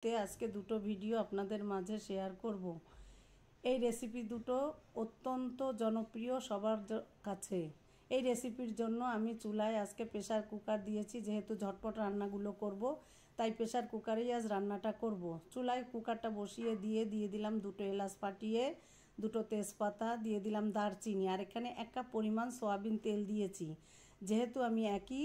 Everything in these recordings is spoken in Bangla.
তে আজকে দুটো ভিডিও আপনাদের মাঝে শেয়ার করব। এই রেসিপি দুটো অত্যন্ত জনপ্রিয় সবার কাছে। এই রেসিপির জন্য আমি চুলায় আজকে প্রেসার কুকার দিয়েছি, যেহেতু ঝটপট রান্নাগুলো করব তাই প্রেসার কুকারেই আজ রান্নাটা করব। চুলায় কুকারটা বসিয়ে দিয়ে দিলাম দুটো এলাচ ফাটিয়ে, দুটো তেজপাতা দিয়ে দিলাম, দারচিনি, আর এখানে 1 কাপ পরিমাণ সয়াবিন তেল দিয়েছি। যেহেতু আমি একই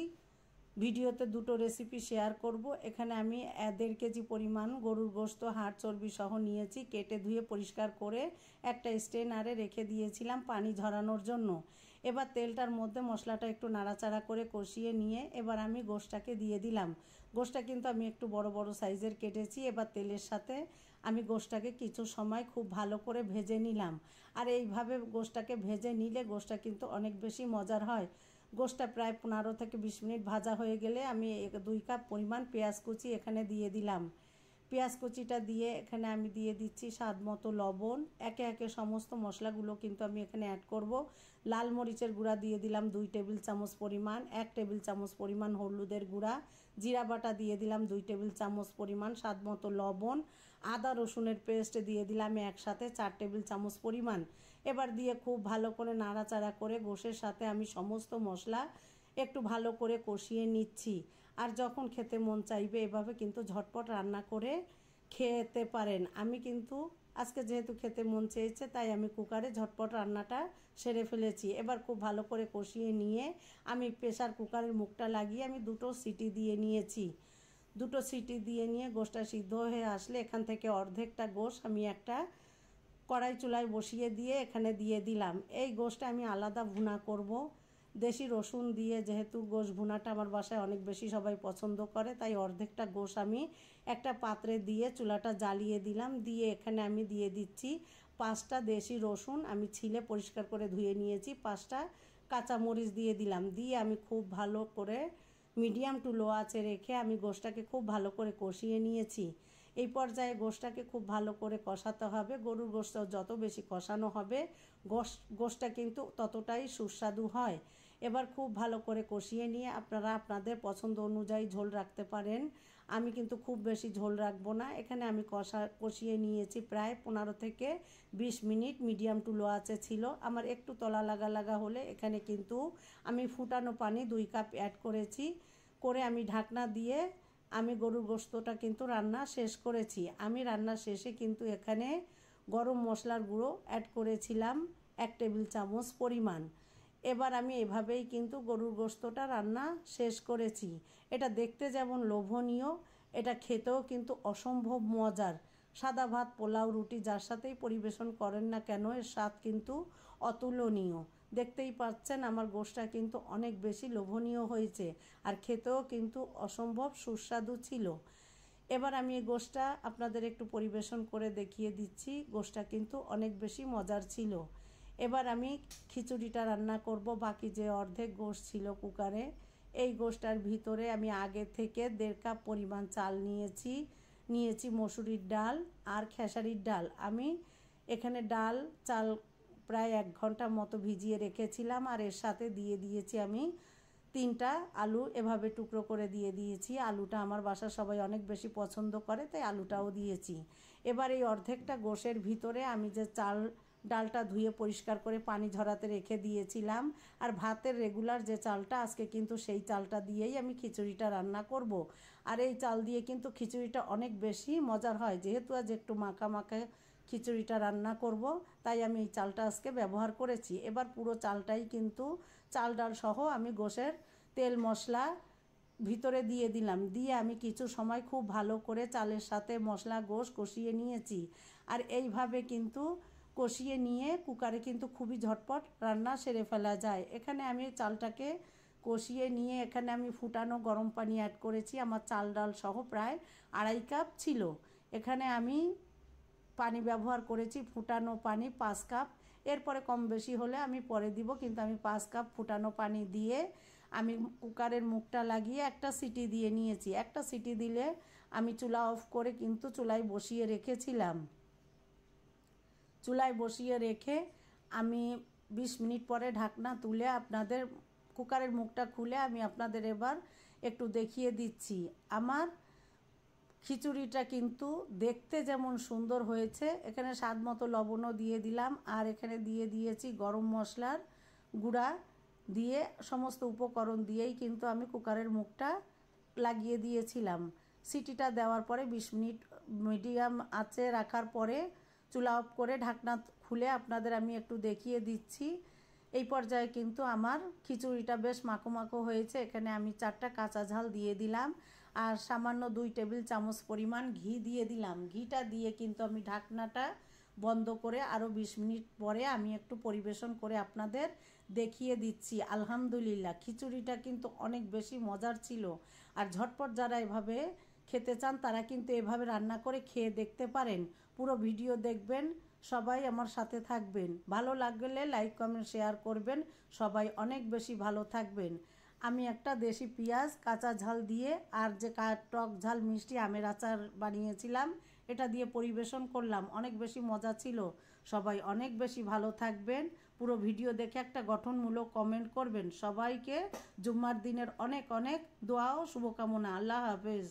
ভিডিওতে দুটো রেসিপি শেয়ার করব, এখানে আমি 1.5 কেজি পরিমাণ গরুর গোশত হাড় চর্বি সহ নিয়েছি। কেটে ধুয়ে পরিষ্কার করে একটা স্ট্রেনারে রেখে দিয়েছিলাম পানি ঝরানোর জন্য। এবার তেলটার মধ্যে মশলাটা একটু নাড়াচাড়া করে কষিয়ে নিয়ে এবার আমি গোশটাকে দিয়ে দিলাম। গোশটা কিন্তু আমি একটু বড় বড় সাইজের কেটেছি। এবার তেলের সাথে আমি গোশটাকে কিছু সময় খুব ভালো করে ভেজে নিলাম। আর এইভাবে গোশটাকে ভেজে নিলে গোশটা কিন্তু অনেক বেশি মজার হয়। গোশটা প্রায় 15 থেকে 20 মিনিট ভাজা হয়ে গেলে আমি 2 কাপ পরিমাণ পেঁয়াজ কুচি এখানে দিয়ে দিলাম। পেঁয়াজ কুচিটা দিয়ে এখানে আমি দিয়ে দিচ্ছি স্বাদ মতো লবণ। একে একে সমস্ত মশলাগুলো কিন্তু আমি এখানে অ্যাড করব। লাল মরিচের গুঁড়া দিয়ে দিলাম 2 টেবিল চামচ পরিমাণ, 1 টেবিল চামচ পরিমাণ হলুদের গুঁড়া, জিরা বাটা দিয়ে দিলাম 2 টেবিল চামচ পরিমাণ, স্বাদ মতো লবণ, আদা রসুনের পেস্ট দিয়ে দিলাম একসাথে 4 টেবিল চামচ পরিমাণ। এবার দিয়ে খুব ভালো করে নাড়াচাড়া করে গোশের সাথে আমি সমস্ত মশলা একটু ভালো করে কষিয়ে নিচ্ছি। আর যখন খেতে মন চাইবে এভাবে কিন্তু ঝটপট রান্না করে খেতে পারেন। আমি কিন্তু আজকে যেহেতু খেতে মন চেয়েছে তাই আমি কুকারে ঝটপট রান্নাটা সেরে ফেলেছি। এবার খুব ভালো করে কষিয়ে নিয়ে আমি প্রেসার কুকারের মুখটা লাগিয়ে আমি 2টো সিটি দিয়ে নিয়েছি। 2টো সিটি দিয়ে নিয়ে গোশটা সিদ্ধ হয়ে আসলে এখান থেকে অর্ধেকটা গোশ আমি একটা কড়াই চুলায় বসিয়ে দিয়ে এখানে দিয়ে দিলাম। এই গোশটা আমি আলাদা ভুনা করব দেশি রসুন দিয়ে, যেহেতু গোশ ভুনাটা আমার বাসায় অনেক বেশি সবাই পছন্দ করে, তাই অর্ধেকটা গোশ আমি একটা পাত্রে দিয়ে চুলাটা জ্বালিয়ে দিলাম। দিয়ে এখানে আমি দিয়ে দিচ্ছি 5টা দেশি রসুন, আমি ছিলে পরিষ্কার করে ধুয়ে নিয়েছি। 5টা কাঁচামরিচ দিয়ে দিলাম। দিয়ে আমি খুব ভালো করে মিডিয়াম টু লো আঁচে রেখে আমি গোশটাকে খুব ভালো করে কষিয়ে নিয়েছি। এই পর্যায়ে গোশটাকে খুব ভালো করে কষাতে হবে। গরুর গোশটা যত বেশি কষানো হবে গোশটা কিন্তু ততটাই সুস্বাদু হয়। এবার খুব ভালো করে কষিয়ে নিয়ে আপনারা আপনাদের পছন্দ অনুযায়ী ঝোল রাখতে পারেন। আমি কিন্তু খুব বেশি ঝোল রাখবো না। এখানে আমি কষিয়ে নিয়েছি প্রায় 15 থেকে 20 মিনিট, মিডিয়াম টু লো আঁচে ছিল। আমার একটু তলা লাগা হলে এখানে কিন্তু আমি ফুটানো পানি 2 কাপ অ্যাড করেছি। করে আমি ঢাকনা দিয়ে আমি গরুর গোশতটা কিন্তু রান্না শেষ করেছি। আমি রান্না শেষে কিন্তু এখানে গরম মশলার গুঁড়ো অ্যাড করেছিলাম 1 টেবিল চামচ পরিমাণ। এবার আমি এভাবেই কিন্তু গরুর গোশতটা রান্না শেষ করেছি। এটা দেখতে যেমন লোভনীয়, এটা খেতেও কিন্তু অসম্ভব মজার। সাদা ভাত, পোলাও, রুটি যার সাথেই পরিবেশন করেন না কেন এর স্বাদ কিন্তু অতুলনীয়। দেখতেই পাচ্ছেন আমার গোশটা কিন্তু অনেক বেশি লোভনীয় হয়েছে, আর খেতেও কিন্তু অসম্ভব সুস্বাদু ছিল। এবার আমি এই গোশটা আপনাদের একটু পরিবেশন করে দেখিয়ে দিচ্ছি। গোশটা কিন্তু অনেক বেশি মজার ছিল। এবার আমি খিচুড়িটা রান্না করব। বাকি যে অর্ধেক গোশ ছিল কুকারে, এই গোশটার ভিতরে আমি আগে থেকে 1.5 কাপ পরিমাণ চাল নিয়েছি মসুরির ডাল আর খেসারির ডাল। আমি এখানে ডাল চাল প্রায় 1 ঘন্টা মতো ভিজিয়ে রেখেছিলাম। আর এর সাথে দিয়ে দিয়েছি আমি 3টা আলু, এভাবে টুকরো করে দিয়ে দিয়েছি। আলুটা আমার বাসার সবাই অনেক বেশি পছন্দ করে তাই আলুটাও দিয়েছি। এবার এই অর্ধেকটা গোশের ভিতরে আমি যে ডালটা ধুয়ে পরিষ্কার করে পানি ঝরাতে রেখে দিয়েছিলাম, আর ভাতের রেগুলার যে চালটা, আজকে কিন্তু সেই চালটা দিয়েই আমি খিচুড়িটা রান্না করব। আর এই চাল দিয়ে কিন্তু খিচুড়িটা অনেক বেশি মজার হয়। যেহেতু আজ একটু মাখা মাখা খিচুড়িটা রান্না করব তাই আমি এই চালটা আজকে ব্যবহার করেছি। এবার পুরো চালটাই কিন্তু চাল ডাল সহ আমি গোশের তেল মশলা ভিতরে দিয়ে দিলাম। দিয়ে আমি কিছু সময় খুব ভালো করে চালের সাথে মশলা গোশ কষিয়ে নিয়েছি। আর এইভাবে কিন্তু কষিয়ে নিয়ে কুকারে কিন্তু খুবই ঝটপট রান্না সেরে ফেলা যায়। এখানে আমি চালটাকে কষিয়ে নিয়ে এখানে আমি ফুটানো গরম পানি অ্যাড করেছি। আমার চাল ডাল সহ প্রায় 2.5 কাপ ছিল। এখানে আমি পানি ব্যবহার করেছি ফুটানো পানি 5 কাপ। এরপরে কম বেশি হলে আমি পরে দিব, কিন্তু আমি 5 কাপ ফুটানো পানি দিয়ে আমি কুকারের মুখটা লাগিয়ে একটা সিটি দিয়ে নিয়েছি। একটা সিটি দিলে আমি চুলা অফ করে কিন্তু চুলায় বসিয়ে রেখেছিলাম। চুলায় বসিয়ে রেখে আমি 20 মিনিট পরে ঢাকনা তুলে আপনাদের কুকারের মুখটা খুলে আমি আপনাদের এবার একটু দেখিয়ে দিচ্ছি। আমার খিচুড়িটা কিন্তু দেখতে যেমন সুন্দর হয়েছে, এখানে স্বাদ মতো লবণও দিয়ে দিলাম, আর এখানে দিয়ে দিয়েছি গরম মশলার গুঁড়া দিয়ে, সমস্ত উপকরণ দিয়েই কিন্তু আমি কুকারের মুখটা লাগিয়ে দিয়েছিলাম। সিটিটা দেওয়ার পরে 20 মিনিট মিডিয়াম আঁচে রাখার পরে চুলা অফ করে ঢাকনা খুলে আপনাদের আমি একটু দেখিয়ে দিচ্ছি। এই পর্যায়ে কিন্তু আমার খিচুড়িটা বেশ মাখো মাখো হয়েছে। এখানে আমি 4টা কাঁচা ঝাল দিয়ে দিলাম, আর সামান্য 2 টেবিল চামচ পরিমাণ ঘি দিয়ে দিলাম। ঘিটা দিয়ে কিন্তু আমি ঢাকনাটা বন্ধ করে আরও 20 মিনিট পরে আমি একটু পরিবেশন করে আপনাদের দেখিয়ে দিচ্ছি। আলহামদুলিল্লাহ, খিচুড়িটা কিন্তু অনেক বেশি মজার ছিল। আর ঝটপট যারা এভাবে খেতে চান তারা কিন্তু এভাবে রান্না করে খেয়ে দেখতে পারেন। পুরো ভিডিও দেখবেন, সবাই আমার সাথে থাকবেন। ভালো লাগলে লাইক কমেন্ট শেয়ার করবেন। সবাই অনেক বেশি ভালো থাকবেন। আমি একটা দেশি পেঁয়াজ কাঁচা ঝাল দিয়ে আর যে টক ঝাল মিষ্টি আমের আচার বানিয়েছিলাম এটা দিয়ে পরিবেশন করলাম। অনেক বেশি মজা ছিল। সবাই অনেক বেশি ভালো থাকবেন। পুরো ভিডিও দেখে একটা গঠনমূলক কমেন্ট করবেন। সবাইকে জুম্মার দিনের অনেক অনেক দোয়া ও শুভকামনা। আল্লাহ হাফেজ।